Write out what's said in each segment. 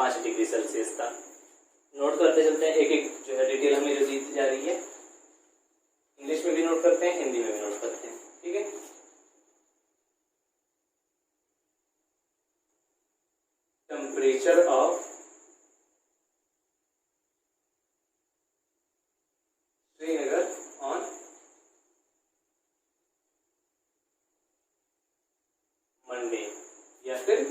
5 degree Celsius था। Note करते चलते हैं, एक एक जो है डिटेल हमें जो दी जा रही है, इंग्लिश में भी नोट करते हैं, हिंदी में भी नोट करते हैं, ठीक है। Temperature of Srinagar on Monday, या फिर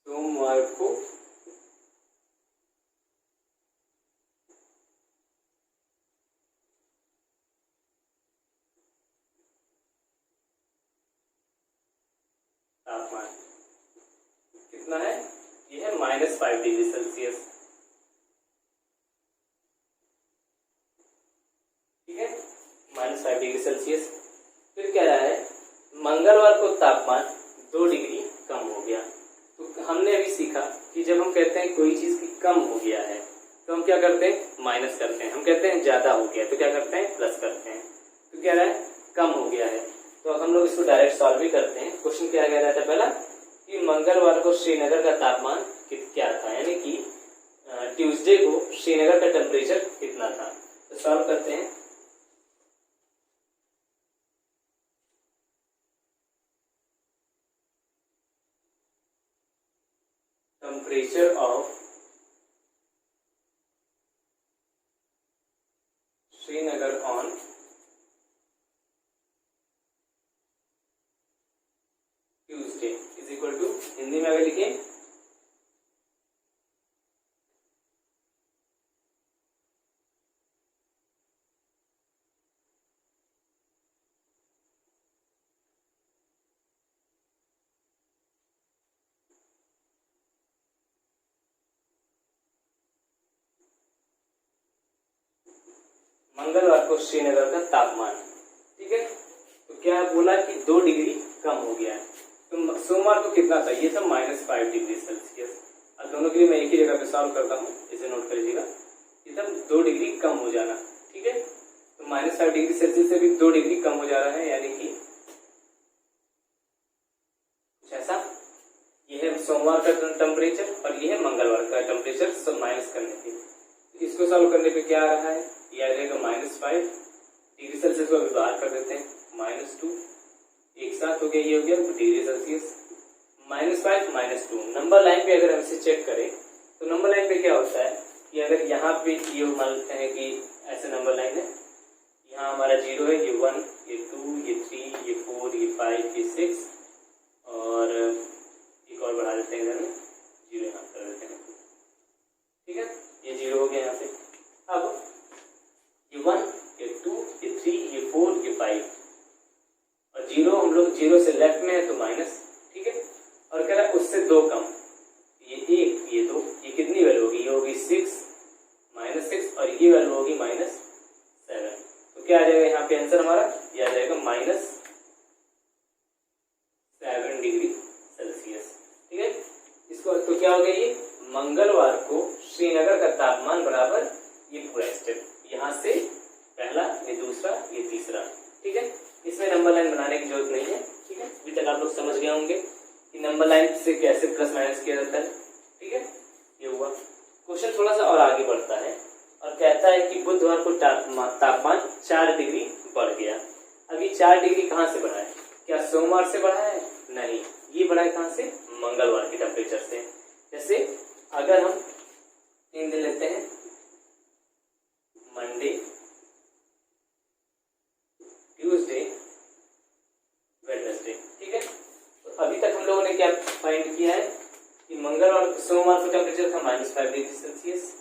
सोमवार को तापमान कितना है, ये है -5 डिग्री सेल्सियस, ठीक है, -5 डिग्री सेल्सियस। फिर क्या रहा है, मंगलवार को तापमान 2 डिग्री कम हो गया। तो हमने अभी सीखा कि जब हम कहते हैं कोई चीज की कम हो गया है तो हम क्या करते हैं, माइनस करते हैं। हम कहते हैं ज्यादा हो गया तो क्या करते हैं, प्लस करते हैं। तो क्या रहा है, कम हो गया है। तो हम लोग इसको डायरेक्ट सॉल्व भी करते हैं। क्वेश्चन क्या कह रहा था पहला, कि मंगलवार को श्रीनगर का तापमान क्या था, यानी कि ट्यूसडे को श्रीनगर का टेम्परेचर कितना था। तो सॉल्व करते हैं। Temperature of Srinagar on Tuesday is equal to, Hindi में अगर लिखें, मंगलवार को श्रीनगर का तापमान, ठीक है। तो क्या बोला कि 2 डिग्री कम हो गया है। तो सोमवार को कितना था, ये था -5 डिग्री सेल्सियस। अब दोनों के लिए मैं एक ही जगह पे सॉल्व करता हूँ, इसे नोट कर लीजिएगा। ये था 2 डिग्री कम हो जाना, ठीक है। तो -5 डिग्री सेल्सियस से भी 2 डिग्री कम हो जा रहा है, यानी कि ऐसा। ये है सोमवार का टेम्परेचर और ये है मंगलवार का टेम्परेचर, सब माइनस करने के। इसको सॉल्व करने पे क्या आ रहा है, ये आ जाएगा -5 डिग्री सेल्सियस को अभी बाहर कर देते हैं, -2 एक साथ हो गया, ये हो गया डिग्री सेल्सियस। -5 -2 नंबर लाइन पे अगर हम इसे चेक करें तो नंबर लाइन पे क्या होता है कि अगर यहाँ पे ये मान लेते हैं कि ऐसे नंबर लाइन है, यहाँ हमारा 0 है, ये 1, ये 2, ये 3, ये 4, ये 5, ये 6 और एक और बढ़ा देते हैं इधर में, 0 यहाँ कर देते हैं, ठीक है। ये 0 हो गया यहाँ पे। अब ये 1, ये 2, ये 3, ये 4, ये 5 और 0, हम लोग 0 से लेफ्ट में है तो माइनस, ठीक है। और कह रहा है उससे 2 कम, ये 1, ये 2, ये कितनी वैल्यू होगी, ये होगी 6 -6 और ये वैल्यू होगी -7। तो क्या आ जाएगा यहाँ पे आंसर हमारा, ये आ जाएगा -7 डिग्री सेल्सियस, ठीक है। इसको तो क्या हो गया, ये मंगलवार को श्रीनगर का तापमान बराबर ये पूरा स्टेप, यहाँ से पहला, ये दूसरा, ये तीसरा, ठीक है। इसमें नंबर लाइन बनाने की जरूरत नहीं है, ठीक है। अभी तक आप लोग समझ गए होंगे कि नंबर लाइन से कैसे प्लस माइनस किया जाता है, ठीक है। ये हुआ। क्वेश्चन थोड़ा सा और आगे बढ़ता है और कहता है कि बुधवार को तापमान 4 डिग्री बढ़ गया। अभी 4 डिग्री कहाँ से बढ़ा है, क्या सोमवार से बढ़ा है, नहीं, ये बढ़ा है कहाँ से, मंगलवार के टेम्परेचर से। जैसे अगर हम 3 दिन लेते हैं, मंडे, ट्यूसडे, वेडनेसडे, ठीक है। तो अभी तक हम लोगों ने क्या फाइंड किया है कि सोमवार को टेम्परेचर था -5 डिग्री सेल्सियस,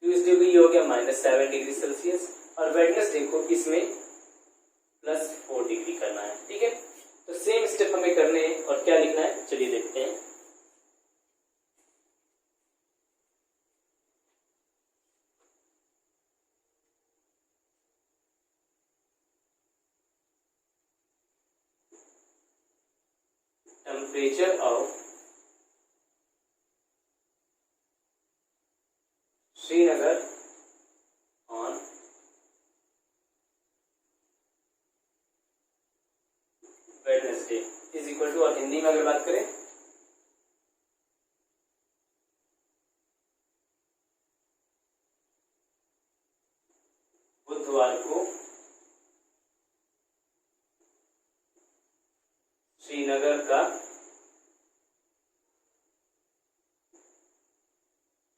ट्यूसडे को ये हो गया -7 डिग्री सेल्सियस और वेडनेसडे को इसमें +4 डिग्री करना है, ठीक है। तो सेम स्टेप हमें करने हैं और क्या लिखना है, चलिए देखते हैं। Temperature of Srinagar on Wednesday is equal to, और हिंदी में अगर बात करें बुधवार को श्रीनगर का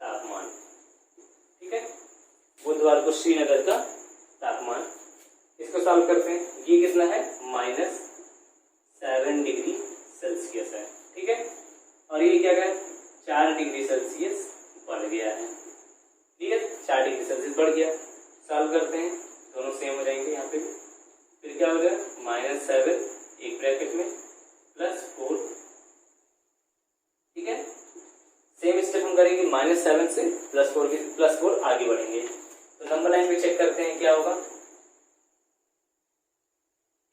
तापमान। ठीक है, बुधवार को श्रीनगर का तापमान। इसको सॉल्व करते हैं। ये कितना है, -7 डिग्री सेल्सियस है। ठीक है, और ये क्या है, 4 डिग्री सेल्सियस बढ़ गया है। क्लियर, 4 डिग्री सेल्सियस बढ़ गया। सॉल्व करते हैं, दोनों सेम हो जाएंगे यहाँ पे। फिर क्या हो गया, -7 एक ब्रैकेट में +4। ठीक है, सेम स्टेप हम करेंगे, -7 से +4 आगे बढ़ेंगे। तो नंबर लाइन पे चेक करते हैं क्या होगा,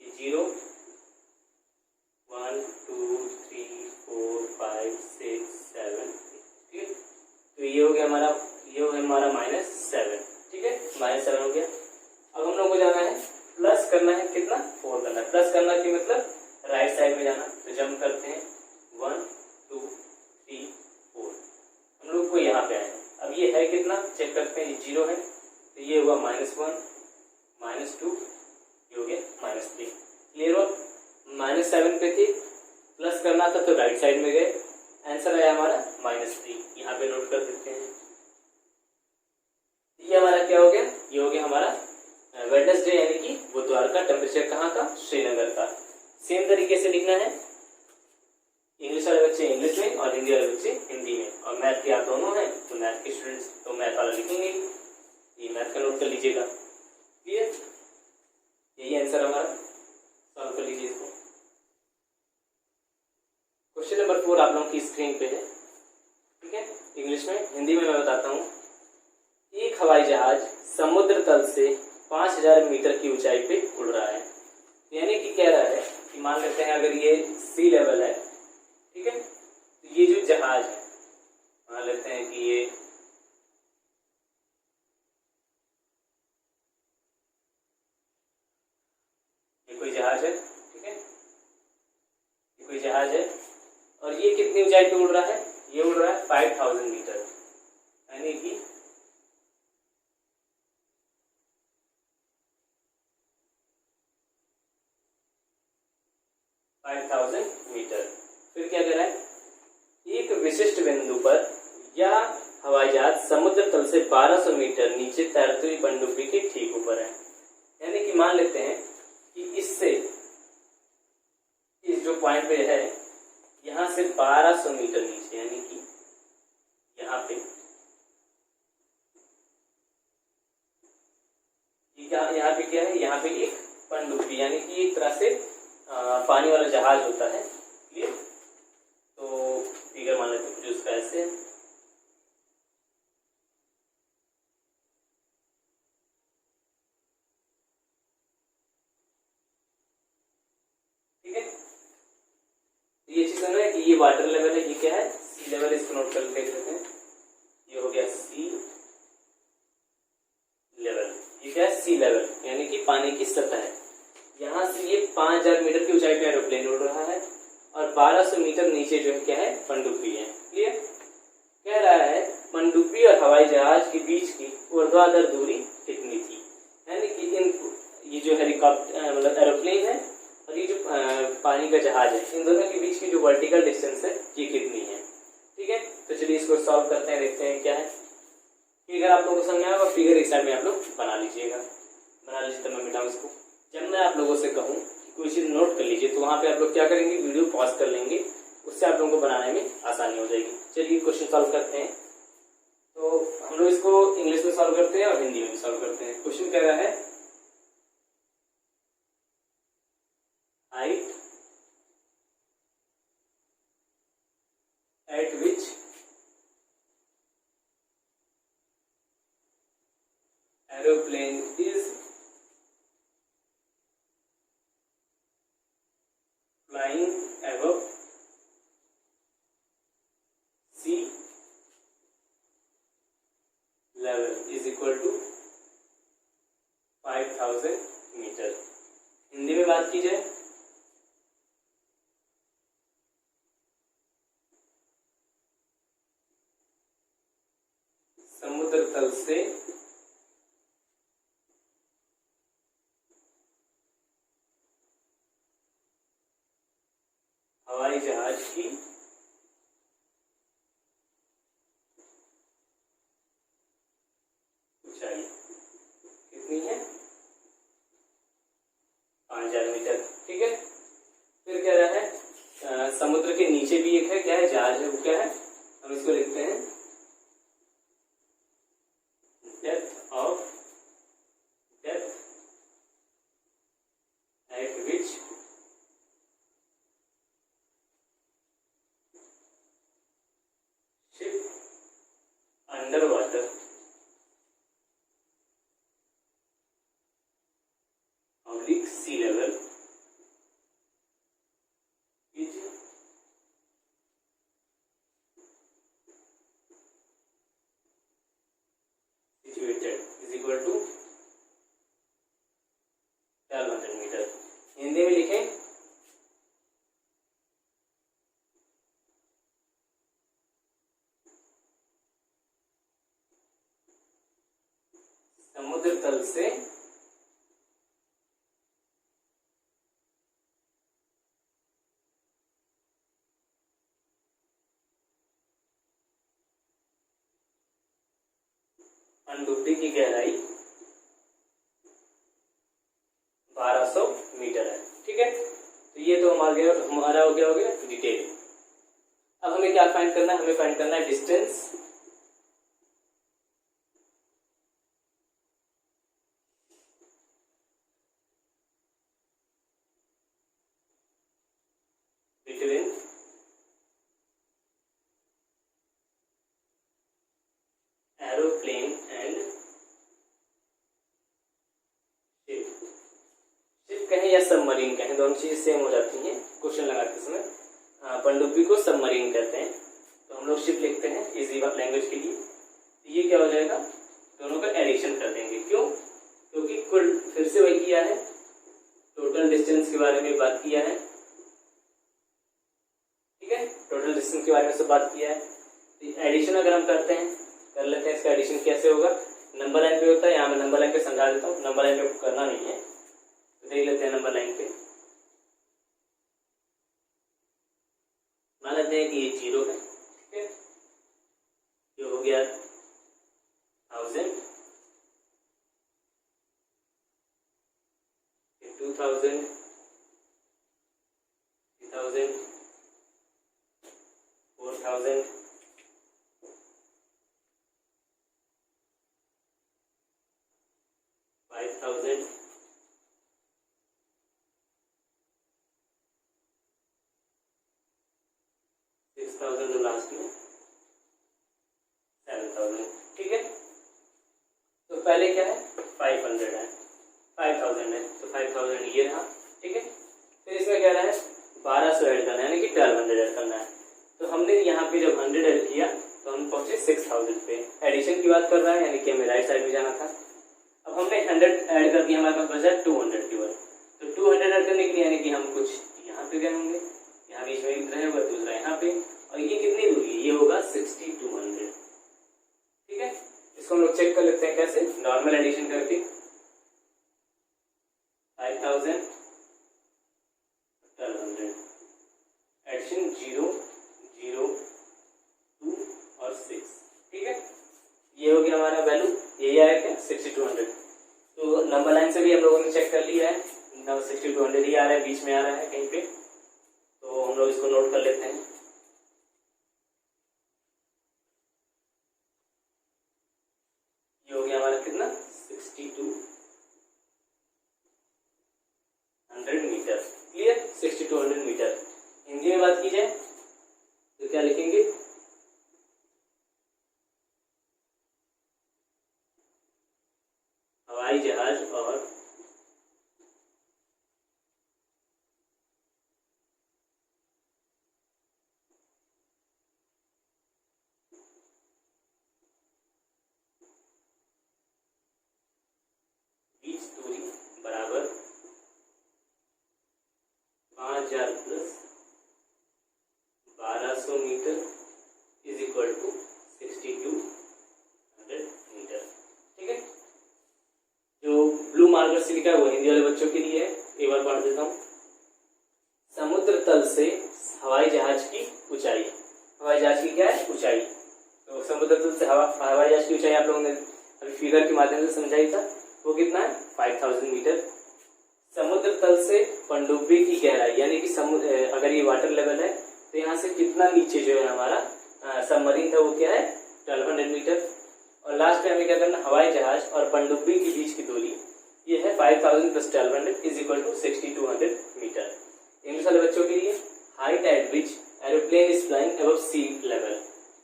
0 1 2 3 4 5 6 7। ठीक है, तो ये हो गया हमारा, -7। ठीक है, -7 हो गया। अब हम लोग को जाना है, प्लस करना है, कितना, 4 करना है। प्लस करना कि मतलब राइट साइड में जाना। तो जंप करते हैं, 1 2 3 4, हम लोग को यहाँ पे आए। अब ये है कितना, चेक करते हैं, ये 0 है, तो ये हुआ -1 -2, ये हो गया -3। क्लियर हो, -7 पे थी, प्लस करना था तो राइट साइड में गए, आंसर आया हमारा -3। यहाँ पे नोट कर देते हैं। ये हमारा क्या हो गया, ये हो गया हमारा वेडनेसडे यानी कि बुधवार का टेम्परेचर कहाँ का, श्रीनगर का। सेम तरीके से लिखना है, इंग्लिश वाले बच्चे इंग्लिश में और हिंदी वाले बच्चे हिंदी में। और मैथ के आप दोनों हैं तो मैथ के स्टूडेंट्स तो मैथ वाला लिखेंगे, ये मैथ का नोट कर लीजिएगा। क्लियर, यही आंसर हमारा, सॉल्व कर लीजिए इसको। क्वेश्चन नंबर 4 आप लोगों की स्क्रीन पे है। ठीक है, इंग्लिश में, हिंदी में मैं बताता हूँ। एक हवाई जहाज समुद्र तल से 5000 मीटर की ऊंचाई पे उड़ रहा है। यानी कि कह रहा है कि मान लेते हैं अगर ये सी लेवल है, ठीक है, तो ये जो जहाज है, मान लेते हैं कि ये कोई जहाज है। ठीक है, ये कोई जहाज है और ये कितनी ऊंचाई पे उड़ रहा है, ये उड़ रहा है 5000 मीटर, यानी कि 5000 मीटर। फिर क्या कह रहा है, एक विशिष्ट बिंदु पर यह हवाई जहाज समुद्र तल से 1200 मीटर नीचे तैरती हुई पनडुब्बी के ठीक ऊपर है। यानी कि मान लेते हैं कि इससे, इस जो पॉइंट पे है, यहां से 1200 मीटर नीचे, यानी कि यहाँ पे, यहाँ पे क्या है, यहाँ पे एक पनडुब्बी यानी कि एक तरह से पानी वाला जहाज होता है। क्लियर, तो फिगर मान लेते हैं कुछ उसका ऐसे। ठीक है, ये चीज है कि ये वाटर लेवल है, ये क्या है, सी लेवल। इसको नोट कर देख लेते हैं, ये हो गया सी लेवल। ये क्या है, सी लेवल यानी कि पानी की सतह है। यहाँ से ये 5000 मीटर की ऊंचाई पे एरोप्लेन उड़ रहा है और 1200 मीटर नीचे जो है क्या है, पनडुब्बी है। क्लियर, कह रहा है पनडुब्बी और हवाई जहाज के बीच की ऊर्ध्वाधर दूरी कितनी थी। यानी कि ये जो हेलीकॉप्टर मतलब एरोप्लेन है और ये जो पानी का जहाज है, इन दोनों के बीच की जो वर्टिकल डिस्टेंस है ये कितनी है। ठीक है, तो चलिए इसको सॉल्व करते हैं, देखते हैं क्या है। फिगर आप लोगों को समझ आएगा, फिगर इस साइड में आप लोग बना लीजिएगा। बना लीजिए, तो मैं मिटाऊँ इसको। जब मैं आप लोगों से कहूँ कि कोई चीज नोट कर लीजिए, तो वहां पे आप लोग क्या करेंगे, वीडियो पॉज कर लेंगे, उससे आप लोगों को बनाने में आसानी हो जाएगी। चलिए क्वेश्चन सॉल्व करते हैं। तो हम लोग इसको इंग्लिश में सॉल्व करते हैं और हिंदी में भी सॉल्व करते हैं। क्वेश्चन कह रहा है, height at which aeroplane is flying above sea level is equal to 5000 metre. Hindi में बात की जाए हवाई जहाज की ऊंचाई कितनी है? 5000 मीटर। ठीक है, फिर कह रहा है समुद्र के नीचे भी एक है, क्या है, जहाज है, वो क्या है, हम इसको लिखते हैं depth at which ship under water oblique sea level is situated is equal to 1200 metre. Hindi में लिखें समुद्र तल से पनडुब्बी की गहराई 1200 मीटर है। ठीक है, तो ये तो हमारा हो गया डिटेल। अब हमें क्या फाइंड करना है? हमें फाइंड करना है distance between aeroplane and ship कहें या सबमरीन कहें, दोनों चीज सेम हो जाती हैं क्वेश्चन लगाते समय। पनडुब्बी को सबमरीन कहते हैं, तो हम लोग शिप लिखते हैं इजी लैंग्वेज के लिए। तो ये क्या हो जाएगा, दोनों का एडिशन कर देंगे। क्यों? क्योंकि कुल फिर से वही किया है, टोटल डिस्टेंस के बारे में बात किया है। ठीक है, टोटल डिस्टेंस के बारे में सब बात किया है। तो एडिशन अगर हम करते हैं, कर लेते हैं, इसका एडिशन कैसे होगा, नंबर लाइन पे होता है। यहाँ मैं नंबर लाइन पे समझा देता हूँ, नंबर लाइन पे करना नहीं है, तो देख लेते हैं नंबर लाइन पे। मान लेते हैं कि ये 0 है। ठीक है, ये हो गया 1000, 2000, 3000, 4000, 5000, 6000 जो लास्ट में 7000। ठीक है, तो पहले क्या है, 500 है, 5000 है, तो 5000 ये रहा। ठीक है, फिर इसमें कह रहा है 1200 ऐड करना है, यानी कि 1200 ऐड करना है। तो हमने यहाँ पे जब 100 ऐड किया तो हम पहुंचे 6000 पे। एडिशन की बात कर रहा है, यानी कि हमें राइट साइड में जाना था। अब हमने 100 ऐड कर दिया, हमारे पास बचा 200 केवल। तो 200 ऐड करने के लिए यानी कि हम कुछ यहाँ पे गए होंगे, यहाँ बीच में एक रहेगा, दूसरा यहाँ पे, और ये कितनी दूरी है, ये होगा 6200। ठीक है, इसको हम लोग चेक कर लेते हैं कैसे, नॉर्मल एडिशन करके। 5000, 1200, एडिशन 0, 0, 2 और 6। ठीक है, ये हो गया हमारा वैल्यू, यही आया क्या, 6200। तो नंबर लाइन से भी हम लोगों ने चेक कर लिया है, 6200 ही आ रहा है, बीच में आ रहा है कहीं पे, तो हम लोग इसको नोट कर लेते हैं। ये हो गया हमारा कितना, 6200 मीटर। Clear, 6200 metre. हिंदी में बात की जाए तो क्या लिखेंगे, हवाई जहाज और बीच दूरी बराबर 5000 plus 1200 metre is equal to 6200 metre. ठीक है, जो ब्लू मार्कर से लिखा है वो हिंदी वाले बच्चों के लिए है, एक बार पढ़ देता हूँ। समुद्र तल से हवाई जहाज की ऊंचाई। हवाई जहाज की क्या है? ऊंचाई। तो समुद्र तल से हवाई जहाज की ऊंचाई आप लोगों ने अभी फिगर के माध्यम से समझाई था, वो कितना है? 5000 मीटर। समुद्र तल से पनडुब्बी की गहराई, यानी कि समुद्र अगर ये वाटर लेवल है तो यहाँ से कितना नीचे जो है हमारा सबमरीन था वो क्या है? 1200 मीटर। और लास्ट में हमें क्या करना? हवाई जहाज और पनडुब्बी के बीच की दूरी ये है 5000 plus 1200 is equal to 6200 metre. English वाले बच्चों के लिए height at which aeroplane is flying above sea level,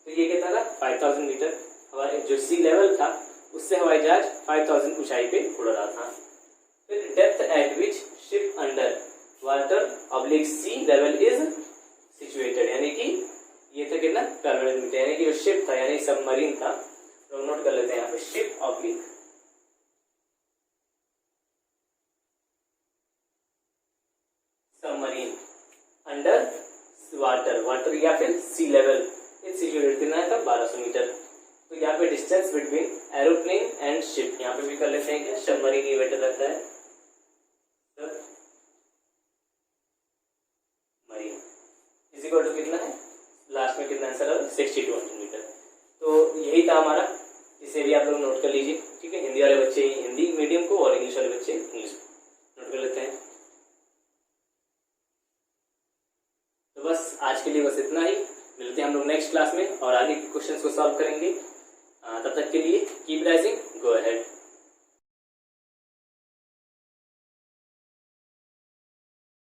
तो ये क्या था? 5000 मीटर। हवाई जो सी लेवल था उससे हवाई जहाज 5000 ऊंचाई पे उड़ रहा था। फिर depth at which ship under water oblique sea level is situated, यानी कि ये था कितना? 1200 मीटर, यानी कि जो शिप था यानी सबमरीन था, तो नोट कर लेते हैं यहाँ पे ship oblique submarine under water या फिर सी लेवल इज सिचुएटेड, कितना था? 1200 मीटर। तो यहाँ पे distance between aeroplane and ship, यहाँ पे भी कर लेते हैं क्या? सबमरीन ये बेटर रहता है मरीन इज इक्वल टू कितना है? लास्ट में कितना आंसर है? 6200 मीटर। तो यही था हमारा, इसे भी आप लोग नोट कर लीजिए, ठीक है। हिंदी वाले बच्चे हिंदी मीडियम को और इंग्लिश वाले बच्चे इंग्लिश को नोट कर लेते हैं। तो बस आज के लिए बस इतना ही, मिलते हैं हम लोग नेक्स्ट क्लास में और आगे के क्वेश्चंस को सॉल्व करेंगे। तब तक के लिए कीप राइजिंग।